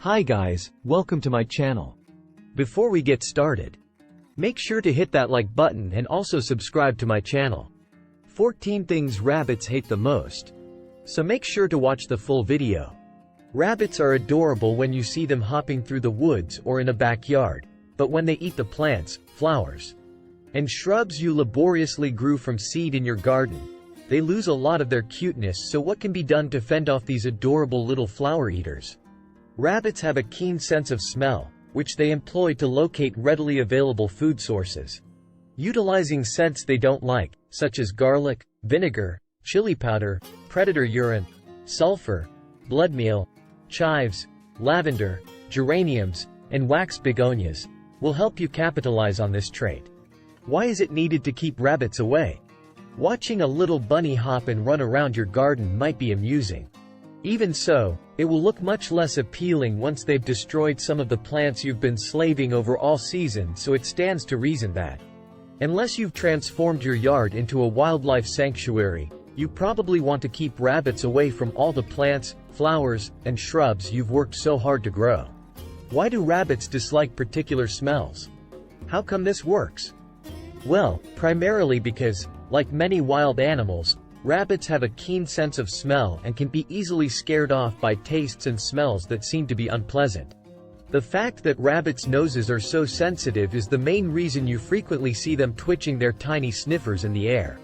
Hi guys, welcome to my channel. Before we get started, make sure to hit that like button and also subscribe to my channel. 14 things rabbits hate the most. So make sure to watch the full video. Rabbits are adorable when you see them hopping through the woods or in a backyard, but when they eat the plants, flowers, and shrubs you laboriously grew from seed in your garden, they lose a lot of their cuteness. So what can be done to fend off these adorable little flower eaters? Rabbits have a keen sense of smell, which they employ to locate readily available food sources. Utilizing scents they don't like, such as garlic, vinegar, chili powder, predator urine, sulfur, blood meal, chives, lavender, geraniums, and wax begonias, will help you capitalize on this trait. Why is it needed to keep rabbits away? Watching a little bunny hop and run around your garden might be amusing. Even so, it will look much less appealing once they've destroyed some of the plants you've been slaving over all season. So it stands to reason that, unless you've transformed your yard into a wildlife sanctuary, you probably want to keep rabbits away from all the plants, flowers, and shrubs you've worked so hard to grow. Why do rabbits dislike particular smells? How come this works? Well, primarily because, like many wild animals, rabbits have a keen sense of smell and can be easily scared off by tastes and smells that seem to be unpleasant. The fact that rabbits' noses are so sensitive is the main reason you frequently see them twitching their tiny sniffers in the air.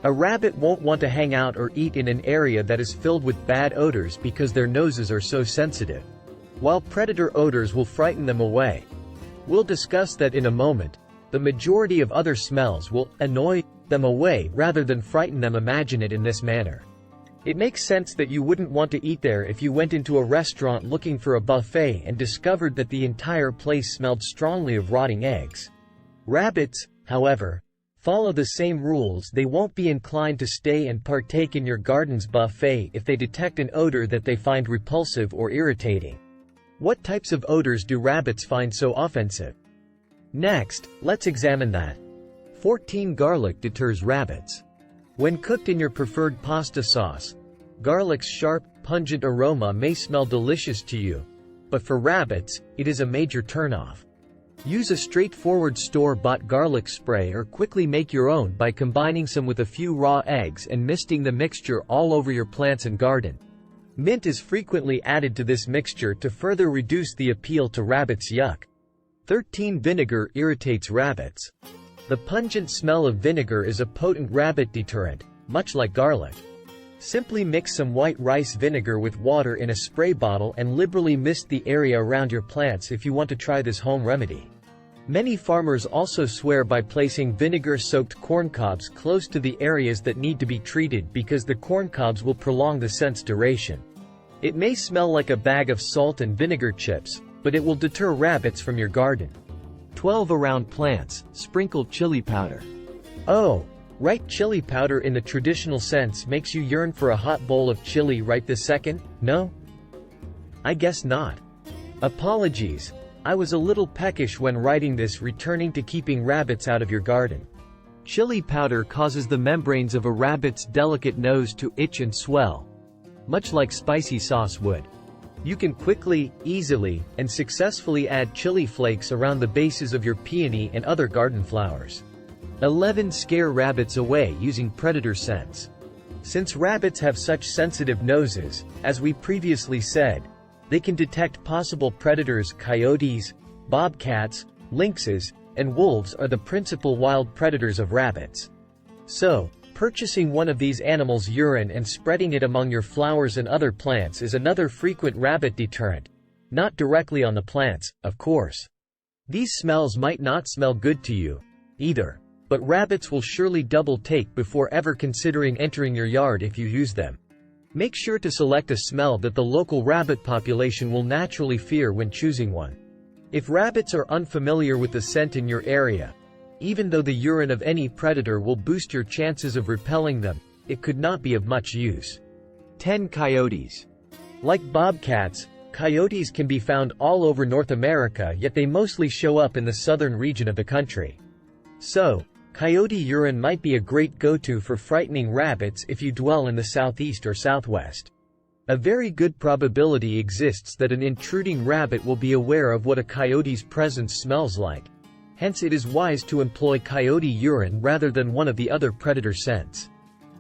A rabbit won't want to hang out or eat in an area that is filled with bad odors because their noses are so sensitive, while predator odors will frighten them away. We'll discuss that in a moment. The majority of other smells will annoy them away rather than frighten them. Imagine it in this manner. It makes sense that you wouldn't want to eat there if you went into a restaurant looking for a buffet and discovered that the entire place smelled strongly of rotting eggs. Rabbits, however, follow the same rules. They won't be inclined to stay and partake in your garden's buffet if they detect an odor that they find repulsive or irritating. What types of odors do rabbits find so offensive? Next, let's examine that. 14 Garlic deters rabbits. When cooked in your preferred pasta sauce, garlic's sharp, pungent aroma may smell delicious to you, but for rabbits, it is a major turnoff. Use a straightforward store-bought garlic spray or quickly make your own by combining some with a few raw eggs and misting the mixture all over your plants and garden. Mint is frequently added to this mixture to further reduce the appeal to rabbits' yuck. 13 Vinegar irritates rabbits. The pungent smell of vinegar is a potent rabbit deterrent, much like garlic. Simply mix some white rice vinegar with water in a spray bottle and liberally mist the area around your plants if you want to try this home remedy. Many farmers also swear by placing vinegar-soaked corn cobs close to the areas that need to be treated because the corn cobs will prolong the scent's duration. It may smell like a bag of salt and vinegar chips, but it will deter rabbits from your garden. 12 Around plants, sprinkle chili powder. Oh, right, chili powder in the traditional sense makes you yearn for a hot bowl of chili right this second? No? I guess not. Apologies, I was a little peckish when writing this. Returning to keeping rabbits out of your garden. Chili powder causes the membranes of a rabbit's delicate nose to itch and swell, much like spicy sauce would. You can quickly, easily, and successfully add chili flakes around the bases of your peony and other garden flowers. 11 Scare rabbits away using predator scents. Since rabbits have such sensitive noses, as we previously said, they can detect possible predators. Coyotes, bobcats, lynxes, and wolves are the principal wild predators of rabbits. So, purchasing one of these animals' urine and spreading it among your flowers and other plants is another frequent rabbit deterrent. Not directly on the plants, of course. These smells might not smell good to you, either, but rabbits will surely double take before ever considering entering your yard if you use them. Make sure to select a smell that the local rabbit population will naturally fear when choosing one. If rabbits are unfamiliar with the scent in your area, even though the urine of any predator will boost your chances of repelling them, it could not be of much use. 10 Coyotes. Like bobcats, coyotes can be found all over North America, yet they mostly show up in the southern region of the country. So, coyote urine might be a great go-to for frightening rabbits if you dwell in the southeast or southwest. A very good probability exists that an intruding rabbit will be aware of what a coyote's presence smells like. Hence it is wise to employ coyote urine rather than one of the other predator scents.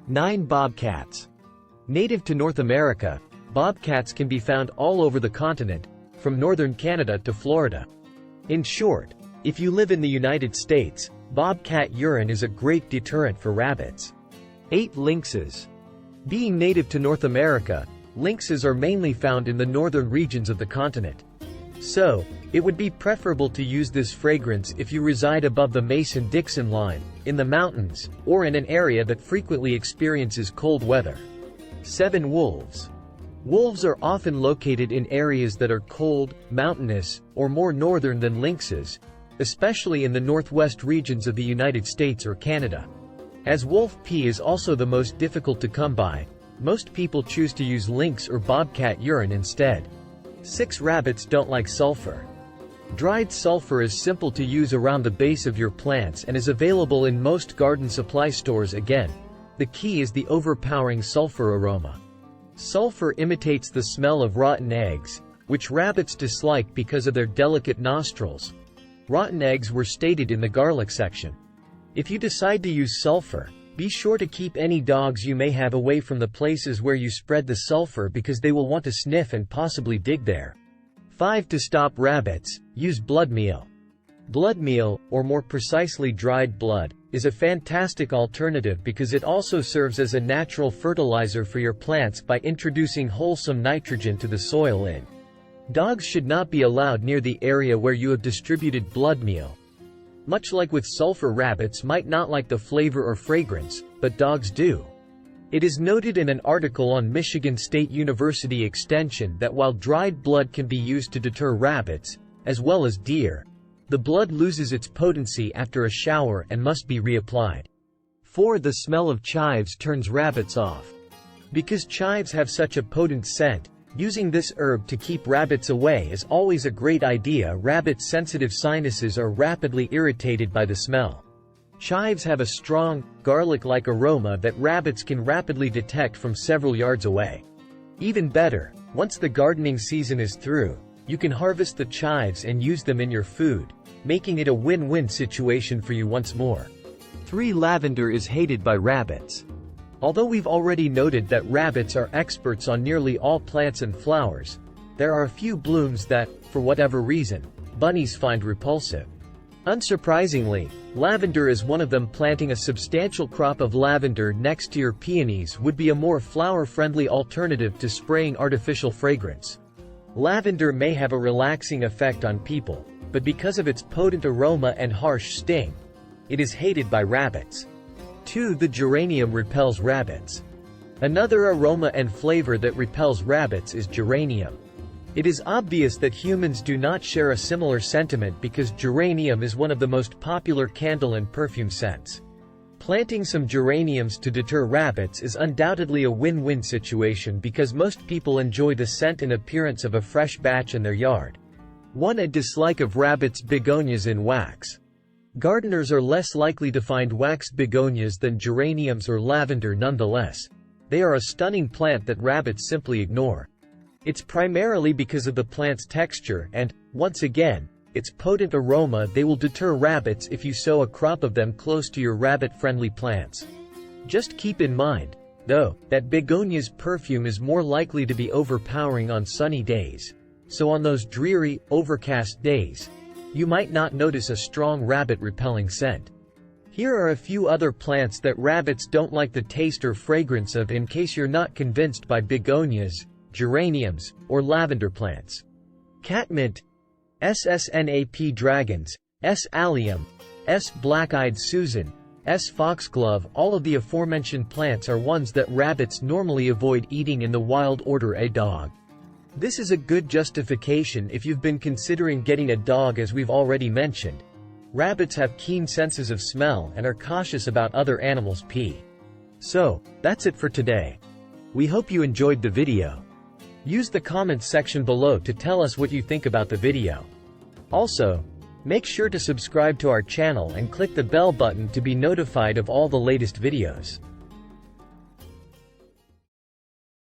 9. Bobcats. Native to North America, bobcats can be found all over the continent, from northern Canada to Florida. In short, if you live in the United States, bobcat urine is a great deterrent for rabbits. 8. Lynxes. Being native to North America, lynxes are mainly found in the northern regions of the continent. So, it would be preferable to use this fragrance if you reside above the Mason-Dixon line, in the mountains, or in an area that frequently experiences cold weather. 7. Wolves. Wolves are often located in areas that are cold, mountainous, or more northern than lynxes, especially in the northwest regions of the United States or Canada. As wolf pee is also the most difficult to come by, most people choose to use lynx or bobcat urine instead. 6. Rabbits don't like sulfur. Dried sulfur is simple to use around the base of your plants and is available in most garden supply stores. Again, the key is the overpowering sulfur aroma. Sulfur imitates the smell of rotten eggs, which rabbits dislike because of their delicate nostrils. Rotten eggs were stated in the garlic section. If you decide to use sulfur, be sure to keep any dogs you may have away from the places where you spread the sulfur because they will want to sniff and possibly dig there. 5. To stop rabbits, use blood meal. Blood meal, or more precisely dried blood, is a fantastic alternative because it also serves as a natural fertilizer for your plants by introducing wholesome nitrogen to the soil. Dogs should not be allowed near the area where you have distributed blood meal. Much like with sulfur, rabbits might not like the flavor or fragrance, but dogs do. It is noted in an article on Michigan State University Extension that while dried blood can be used to deter rabbits, as well as deer, the blood loses its potency after a shower and must be reapplied. 4. The smell of chives turns rabbits off. Because chives have such a potent scent, using this herb to keep rabbits away is always a great idea. Rabbits' sensitive sinuses are rapidly irritated by the smell. Chives have a strong, garlic-like aroma that rabbits can rapidly detect from several yards away. Even better, once the gardening season is through, you can harvest the chives and use them in your food, making it a win-win situation for you once more. 3. Lavender is hated by rabbits. Although we've already noted that rabbits are experts on nearly all plants and flowers, there are a few blooms that, for whatever reason, bunnies find repulsive. Unsurprisingly, lavender is one of them. Planting a substantial crop of lavender next to your peonies would be a more flower-friendly alternative to spraying artificial fragrance. Lavender may have a relaxing effect on people, but because of its potent aroma and harsh sting, it is hated by rabbits. 2. The geranium repels rabbits. Another aroma and flavor that repels rabbits is geranium. It is obvious that humans do not share a similar sentiment because geranium is one of the most popular candle and perfume scents. Planting some geraniums to deter rabbits is undoubtedly a win-win situation because most people enjoy the scent and appearance of a fresh batch in their yard. 1. A dislike of rabbits' begonias in wax. Gardeners are less likely to find waxed begonias than geraniums or lavender. Nonetheless, they are a stunning plant that rabbits simply ignore. It's primarily because of the plant's texture and, once again, its potent aroma. They will deter rabbits if you sow a crop of them close to your rabbit-friendly plants. Just keep in mind, though, that begonia's perfume is more likely to be overpowering on sunny days. So on those dreary, overcast days, you might not notice a strong rabbit-repelling scent. Here are a few other plants that rabbits don't like the taste or fragrance of in case you're not convinced by begonias, geraniums, or lavender plants. Catmint, S. snap-dragons, S. allium, S. black-eyed Susan, S. foxglove. All of the aforementioned plants are ones that rabbits normally avoid eating in the wild. Order a dog. This is a good justification if you've been considering getting a dog. As we've already mentioned, rabbits have keen senses of smell and are cautious about other animals' pee. So, that's it for today. We hope you enjoyed the video. Use the comments section below to tell us what you think about the video. Also, make sure to subscribe to our channel and click the bell button to be notified of all the latest videos.